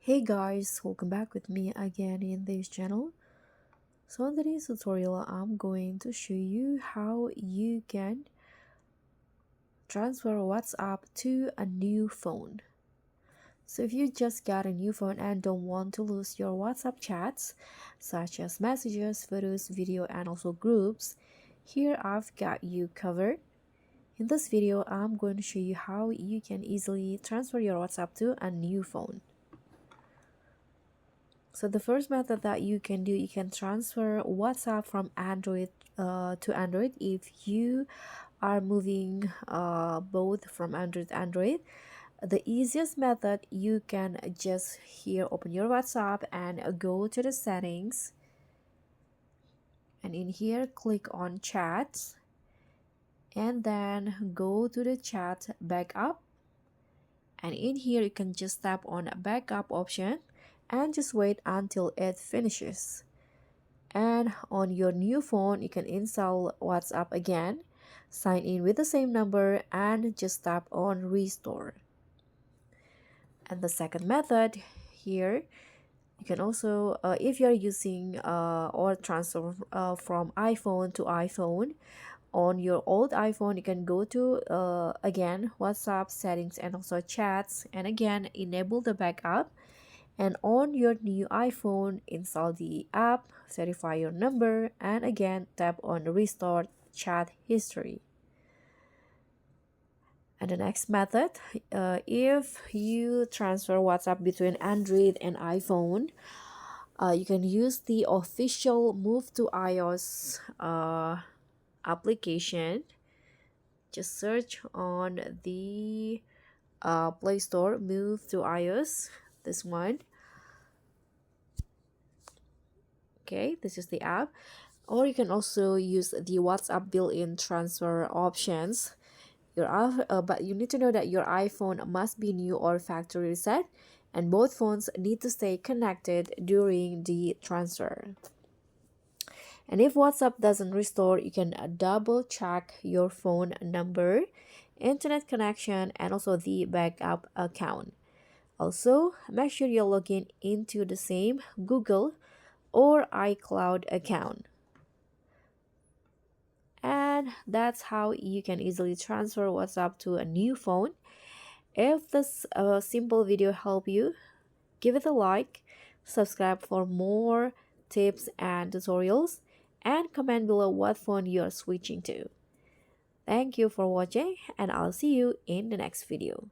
Hey guys, welcome back with me again in this channel. So in today's tutorial, I'm going to show you how you can transfer WhatsApp to a new phone. So if you just got a new phone and don't want to lose your WhatsApp chats, such as messages, photos, video, and also groups, here I've got you covered. In this video, I'm going to show you how you can easily transfer your WhatsApp to a new phone. So the first method that you can do, you can transfer WhatsApp from Android to Android if you are moving both from Android to Android. The easiest method, you can just here open your WhatsApp and go to the settings, and in here click on chats, and then go to the chat backup, and in here you can just tap on backup option and just wait until it finishes. And on your new phone, you can install WhatsApp again, sign in with the same number, and just tap on restore. And the second method here, you can also if you're using or transfer from iPhone to iPhone, on your old iPhone you can go to again WhatsApp settings and also chats, and again enable the backup, and on your new iPhone install the app, verify your number, and again tap on restore chat history. And the next method, if you transfer WhatsApp between Android and iPhone, you can use the official Move to iOS application. Just search on the Play Store, Move to iOS, this one. Okay, this is the app. Or you can also use the WhatsApp built-in transfer options. But you need to know that your iPhone must be new or factory reset, and both phones need to stay connected during the transfer. And if WhatsApp doesn't restore, you can double check your phone number, internet connection, and also the backup account. Also, make sure you log in into the same Google or iCloud account. And that's how you can easily transfer WhatsApp to a new phone. If this simple video helped you, give it a like, subscribe for more tips and tutorials, and comment below what phone you are switching to. Thank you for watching, and I'll see you in the next video.